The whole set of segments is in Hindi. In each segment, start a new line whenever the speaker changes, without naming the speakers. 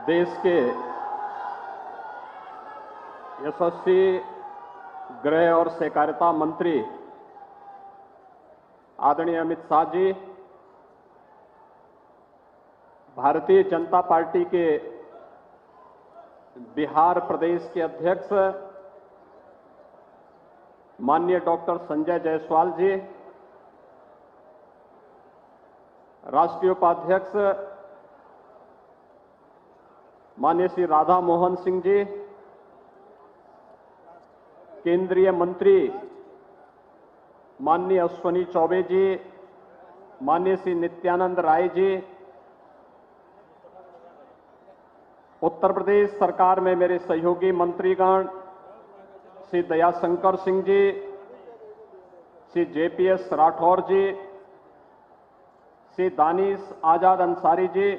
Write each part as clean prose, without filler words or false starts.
देश के यशस्वी गृह और सहकारिता मंत्री आदरणीय अमित शाह जी, भारतीय जनता पार्टी के बिहार प्रदेश के अध्यक्ष माननीय डॉक्टर संजय जायसवाल जी, राष्ट्रीय उपाध्यक्ष माननीय श्री राधा मोहन सिंह जी, केंद्रीय मंत्री माननीय अश्विनी चौबे जी, माननीय श्री नित्यानंद राय जी, उत्तर प्रदेश सरकार में मेरे सहयोगी मंत्रीगण श्री दयाशंकर सिंह जी, श्री जेपीएस राठौर जी, श्री दानिश आजाद अंसारी जी,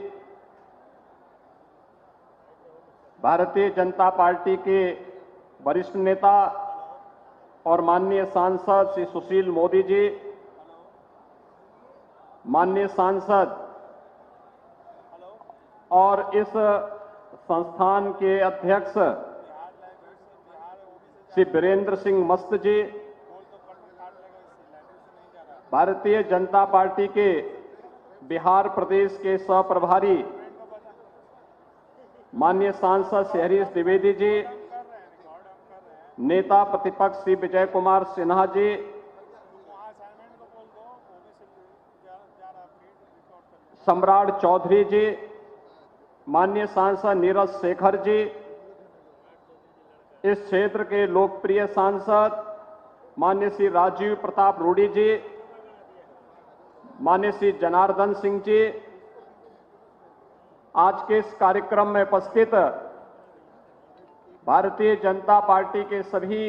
भारतीय जनता पार्टी के वरिष्ठ नेता और माननीय सांसद श्री सुशील मोदी जी, माननीय सांसद और इस संस्थान के अध्यक्ष श्री वीरेंद्र सिंह मस्त जी, भारतीय जनता पार्टी के बिहार प्रदेश के सहप्रभारी माननीय सांसद श्री हरीश द्विवेदी जी, नेता प्रतिपक्ष श्री विजय कुमार सिन्हा जी, सम्राट चौधरी जी, माननीय सांसद नीरज शेखर जी, इस क्षेत्र के लोकप्रिय सांसद माननीय श्री राजीव प्रताप रूडी जी, माननीय श्री जनार्दन सिंह जी, आज के इस कार्यक्रम में उपस्थित भारतीय जनता पार्टी के सभी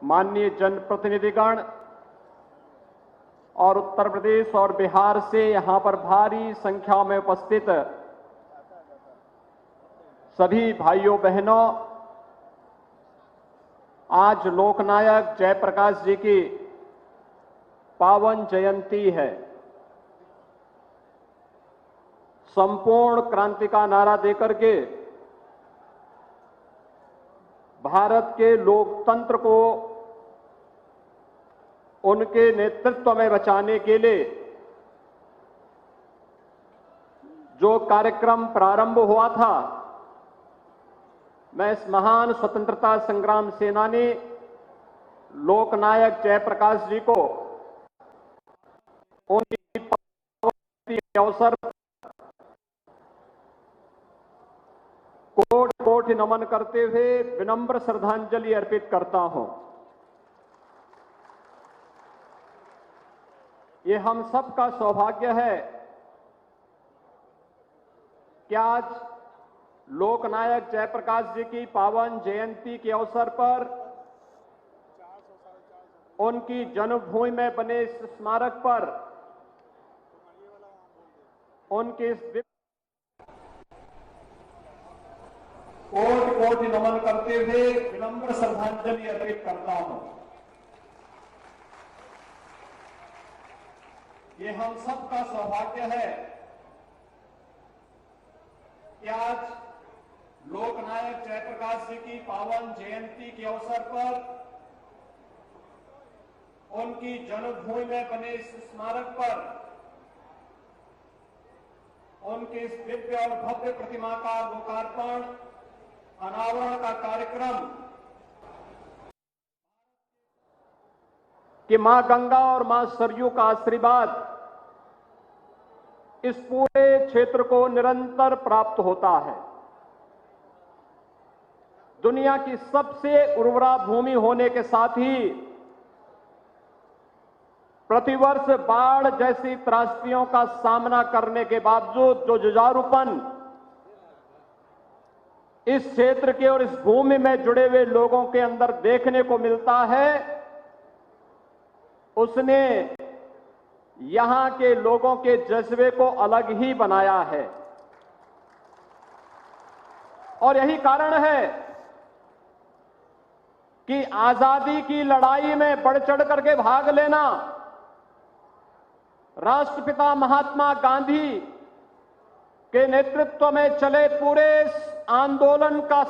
माननीय जनप्रतिनिधिगण और उत्तर प्रदेश और बिहार से यहां पर भारी संख्या में उपस्थित सभी भाइयों बहनों, आज लोकनायक जयप्रकाश जी की पावन जयंती है। संपूर्ण क्रांति का नारा देकर के भारत के लोकतंत्र को उनके नेतृत्व में बचाने के लिए जो कार्यक्रम प्रारंभ हुआ था, मैं इस महान स्वतंत्रता संग्राम सेनानी लोकनायक जयप्रकाश जी को उनकी अवसर कोटि कोटि नमन करते हुए विनम्र श्रद्धांजलि अर्पित करता हूं। ये हम सबका सौभाग्य है कि आज लोकनायक जयप्रकाश जी की पावन जयंती के अवसर पर उनकी जन्मभूमि में बने इस स्मारक पर उनके इस कोटि कोटि नमन करते हुए विनम्र श्रद्धांजलि अर्पित करता हूं। ये हम सबका सौभाग्य है कि आज लोकनायक जयप्रकाश जी की पावन जयंती के अवसर पर उनकी जन्मभूमि में बने इस स्मारक पर उनके इस दिव्य और भव्य प्रतिमा का लोकार्पण अनावरण का कार्यक्रम कि मां गंगा और मां सरयू का आशीर्वाद इस पूरे क्षेत्र को निरंतर प्राप्त होता है। दुनिया की सबसे उर्वरा भूमि होने के साथ ही प्रतिवर्ष बाढ़ जैसी त्रासदियों का सामना करने के बावजूद जो जुझारूपन इस क्षेत्र के और इस भूमि में जुड़े हुए लोगों के अंदर देखने को मिलता है, उसने यहां के लोगों के जज्बे को अलग ही बनाया है। और यही कारण है कि आजादी की लड़ाई में बढ़ चढ़ करके भाग लेना राष्ट्रपिता महात्मा गांधी के नेतृत्व में चले पूरे आंदोलन का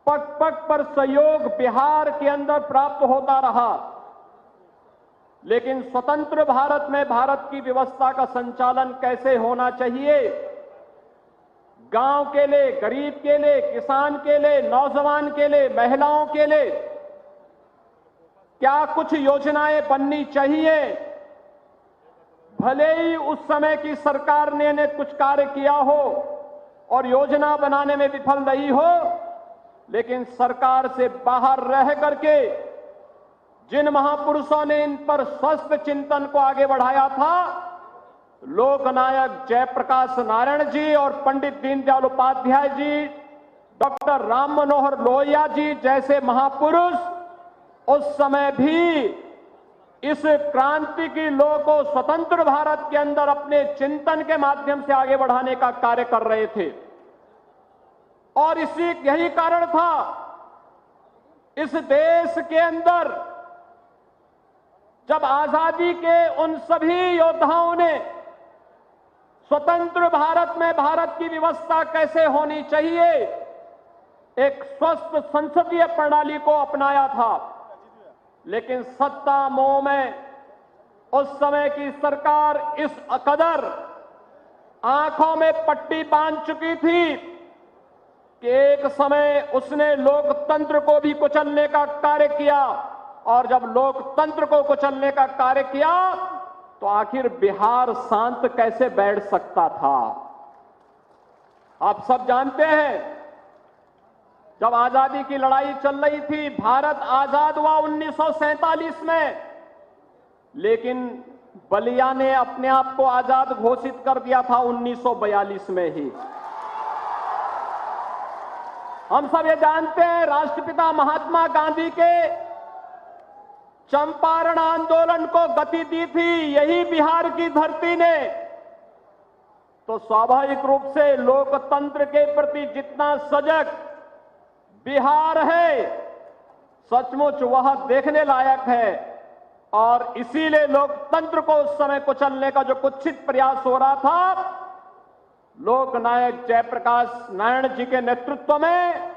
पग पग पर सहयोग बिहार के अंदर प्राप्त होता रहा, लेकिन स्वतंत्र भारत में भारत की व्यवस्था का संचालन कैसे होना चाहिए, गांव के लिए, गरीब के लिए, किसान के लिए, नौजवान के लिए, महिलाओं के लिए क्या कुछ योजनाएं बननी चाहिए। भले ही उस समय की सरकार ने कुछ कार्य किया हो और योजना बनाने में विफल रही हो, लेकिन सरकार से बाहर रह करके जिन महापुरुषों ने इन पर स्वस्थ चिंतन को आगे बढ़ाया था, लोकनायक जयप्रकाश नारायण जी और पंडित दीनदयाल उपाध्याय जी, डॉक्टर राम मनोहर लोहिया जी जैसे महापुरुष उस समय भी इस क्रांति की लौ को स्वतंत्र भारत के अंदर अपने चिंतन के माध्यम से आगे बढ़ाने का कार्य कर रहे थे। और यही कारण था इस देश के अंदर जब आजादी के उन सभी योद्धाओं ने स्वतंत्र भारत में भारत की व्यवस्था कैसे होनी चाहिए, एक स्वस्थ संसदीय प्रणाली को अपनाया था, लेकिन सत्ता मोह में उस समय की सरकार इस कदर आंखों में पट्टी बांध चुकी थी कि एक समय उसने लोकतंत्र को भी कुचलने का कार्य किया, और जब लोकतंत्र को कुचलने का कार्य किया तो आखिर बिहार शांत कैसे बैठ सकता था। आप सब जानते हैं, जब आजादी की लड़ाई चल रही थी, भारत आजाद हुआ 1947 में, लेकिन बलिया ने अपने आप को आजाद घोषित कर दिया था 1942 में ही। हम सब ये जानते हैं, राष्ट्रपिता महात्मा गांधी के चंपारण आंदोलन को गति दी थी यही बिहार की धरती ने। तो स्वाभाविक रूप से लोकतंत्र के प्रति जितना सजग बिहार है, सचमुच वह देखने लायक है, और इसीलिए लोकतंत्र को उस समय कुचलने का जो कुत्सित प्रयास हो रहा था, लोकनायक जयप्रकाश नारायण जी के नेतृत्व में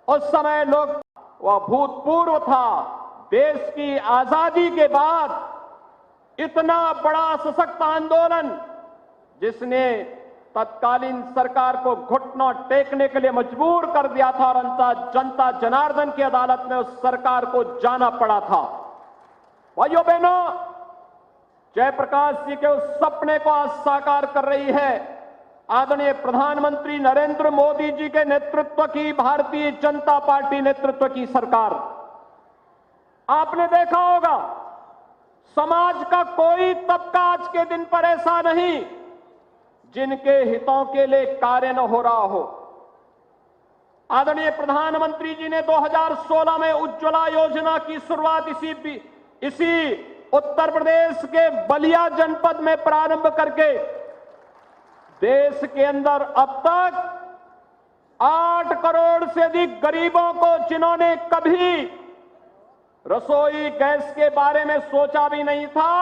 उस समय वह भूतपूर्व था। देश की आजादी के बाद इतना बड़ा सशक्त आंदोलन जिसने तत्कालीन सरकार को घुटनों टेकने के लिए मजबूर कर दिया था, और जनता जनार्दन की अदालत में उस सरकार को जाना पड़ा था। भाइयों बहनों, जयप्रकाश जी के उस सपने को आज साकार कर रही है आदरणीय प्रधानमंत्री नरेंद्र मोदी जी के नेतृत्व की भारतीय जनता पार्टी नेतृत्व की सरकार। आपने देखा होगा, समाज का कोई तबका आज के दिन पर ऐसा नहीं जिनके हितों के लिए कार्य न हो रहा हो। आदरणीय प्रधानमंत्री जी ने 2016 में उज्ज्वला योजना की शुरुआत इसी उत्तर प्रदेश के बलिया जनपद में प्रारंभ करके देश के अंदर अब तक 8 करोड़ से अधिक गरीबों को, जिन्होंने कभी रसोई गैस के बारे में सोचा भी नहीं था,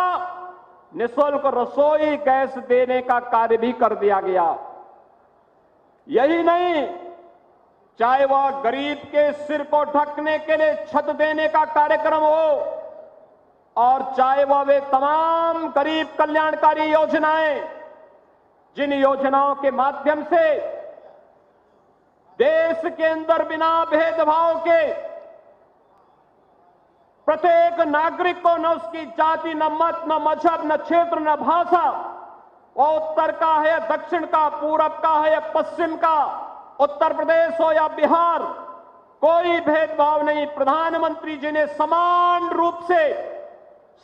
निःशुल्क रसोई गैस देने का कार्य भी कर दिया गया। यही नहीं, चाहे वह गरीब के सिर को ढकने के लिए छत देने का कार्यक्रम हो, और चाहे वह वे तमाम गरीब कल्याणकारी योजनाएं जिन योजनाओं के माध्यम से देश के अंदर बिना भेदभाव के प्रत्येक नागरिक को, न उसकी जाति, न मत, न मजहब, न क्षेत्र, न भाषा, वो उत्तर का है या दक्षिण का, पूरब का है या पश्चिम का, उत्तर प्रदेश हो या बिहार, कोई भेदभाव नहीं। प्रधानमंत्री जी ने समान रूप से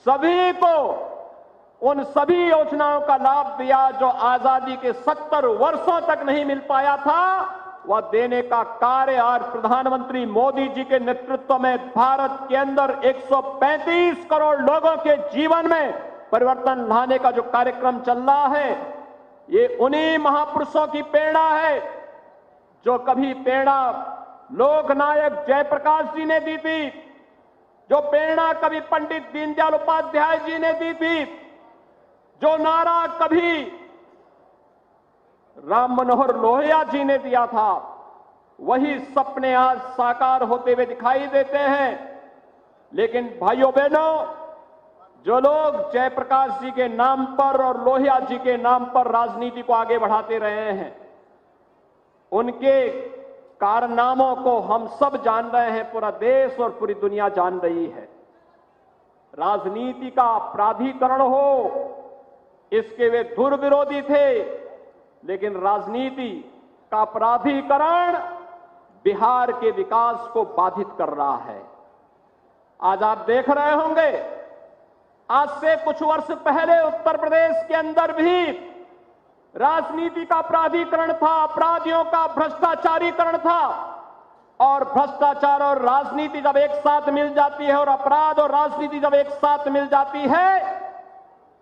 सभी को उन सभी योजनाओं का लाभ दिया जो आजादी के 70 वर्षों तक नहीं मिल पाया था, वह देने का कार्य आज प्रधानमंत्री मोदी जी के नेतृत्व में भारत के अंदर 135 करोड़ लोगों के जीवन में परिवर्तन लाने का जो कार्यक्रम चल रहा है, ये उन्हीं महापुरुषों की प्रेरणा है जो कभी प्रेरणा लोकनायक जयप्रकाश जी ने दी थी, जो प्रेरणा कभी पंडित दीनदयाल उपाध्याय जी ने दी थी, जो नारा कभी राम मनोहर लोहिया जी ने दिया था, वही सपने आज साकार होते हुए दिखाई देते हैं। लेकिन भाइयों बहनों, जो लोग जयप्रकाश जी के नाम पर और लोहिया जी के नाम पर राजनीति को आगे बढ़ाते रहे हैं, उनके कारनामों को हम सब जान रहे हैं, पूरा देश और पूरी दुनिया जान रही है। राजनीति का प्राधिकरण हो, इसके वे धुर विरोधी थे, लेकिन राजनीति का प्राधिकरण बिहार के विकास को बाधित कर रहा है। आज आप देख रहे होंगे, आज से कुछ वर्ष पहले उत्तर प्रदेश के अंदर भी राजनीति का प्राधिकरण था, अपराधियों का भ्रष्टाचारीकरण था। और भ्रष्टाचार और राजनीति जब एक साथ मिल जाती है और अपराध और राजनीति जब एक साथ मिल जाती है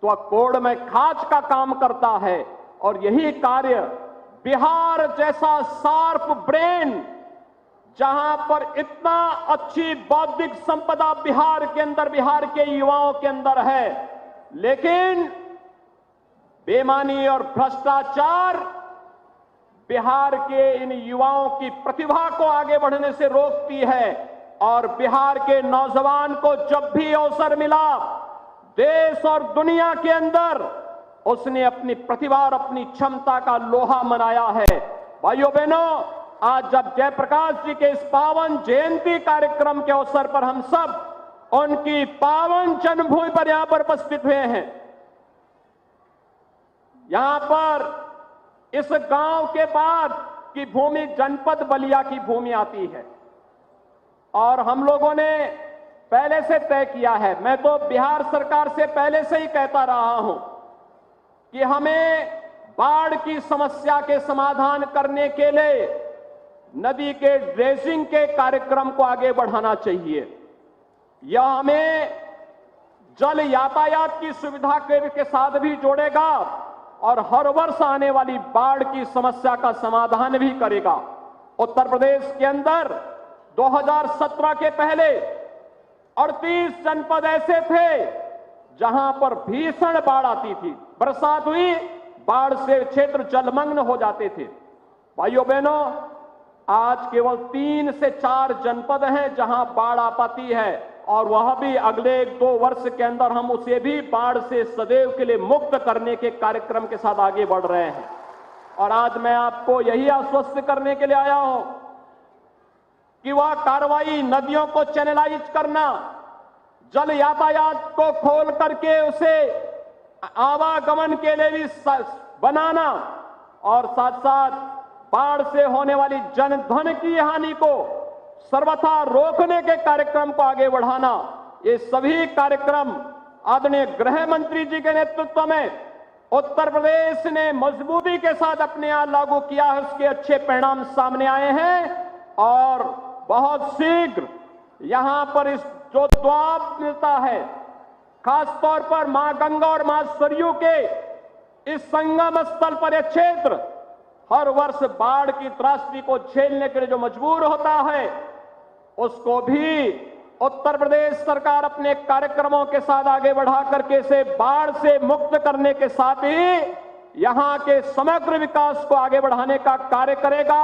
तो कोड़ में खाच का काम करता है। और यही कार्य बिहार जैसा शार्प ब्रेन, जहां पर इतना अच्छी बौद्धिक संपदा बिहार के अंदर, बिहार के युवाओं के अंदर है, लेकिन बेईमानी और भ्रष्टाचार बिहार के इन युवाओं की प्रतिभा को आगे बढ़ने से रोकती है। और बिहार के नौजवान को जब भी अवसर मिला, देश और दुनिया के अंदर उसने अपनी प्रतिभा और अपनी क्षमता का लोहा मनाया है। भाइयों बहनों, आज जब जयप्रकाश जी के इस पावन जयंती कार्यक्रम के अवसर पर हम सब उनकी पावन जन्मभूमि पर यहां पर उपस्थित हुए हैं, यहां पर इस गांव के बाद की भूमि जनपद बलिया की भूमि आती है। और हम लोगों ने पहले से तय किया है, मैं तो बिहार सरकार से पहले से ही कहता रहा हूं कि हमें बाढ़ की समस्या के समाधान करने के लिए नदी के ड्रेजिंग के कार्यक्रम को आगे बढ़ाना चाहिए। यह हमें जल यातायात की सुविधा के साथ भी जोड़ेगा और हर वर्ष आने वाली बाढ़ की समस्या का समाधान भी करेगा। उत्तर प्रदेश के अंदर 2017 के पहले 38 जनपद ऐसे थे जहां पर भीषण बाढ़ आती थी, बरसात हुई, बाढ़ से क्षेत्र जलमग्न हो जाते थे। भाइयों बहनों, आज केवल 3 से 4 जनपद हैं जहां बाढ़ आ पाती है, और वह भी अगले 1-2 वर्ष के अंदर हम उसे भी बाढ़ से सदैव के लिए मुक्त करने के कार्यक्रम के साथ आगे बढ़ रहे हैं। और आज मैं आपको यही आश्वस्त करने के लिए आया हूं कि वह कार्रवाई नदियों को चैनलाइज करना, जल यातायात को खोल करके उसे आवागमन के लिए भी बनाना, और साथ साथ बाढ़ से होने वाली जनधन की हानि को सर्वथा रोकने के कार्यक्रम को आगे बढ़ाना, ये सभी कार्यक्रम आदरणीय गृह मंत्री जी के नेतृत्व में उत्तर प्रदेश ने मजबूती के साथ अपने यहां लागू किया है। उसके अच्छे परिणाम सामने आए हैं और बहुत शीघ्र यहां पर इस जो द्वाब मिलता है, खासतौर पर मां गंगा और मां सरयू के इस संगम स्थल पर यह क्षेत्र हर वर्ष बाढ़ की त्रासदी को झेलने के लिए जो मजबूर होता है, उसको भी उत्तर प्रदेश सरकार अपने कार्यक्रमों के साथ आगे बढ़ा करके इसे बाढ़ से मुक्त करने के साथ ही यहां के समग्र विकास को आगे बढ़ाने का कार्य करेगा।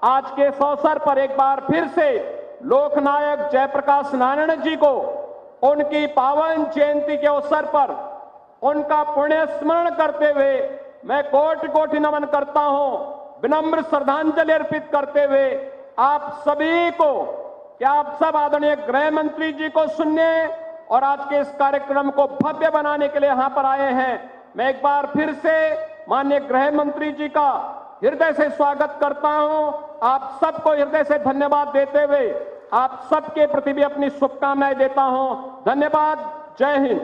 आज के इस अवसर पर एक बार फिर से लोकनायक जयप्रकाश नारायण जी को उनकी पावन जयंती के अवसर पर उनका पुण्य स्मरण करते हुए मैं कोटि कोटि नमन करता हूं, विनम्र श्रद्धांजलि अर्पित करते हुए आप सभी को, क्या आप सब आदरणीय गृह मंत्री जी को सुनने और आज के इस कार्यक्रम को भव्य बनाने के लिए यहां पर आए हैं। मैं एक बार फिर से माननीय गृह मंत्री जी का हृदय से स्वागत करता हूं। आप सबको हृदय से धन्यवाद देते हुए आप सबके प्रति भी अपनी शुभकामनाएं देता हूं। धन्यवाद। जय हिंद।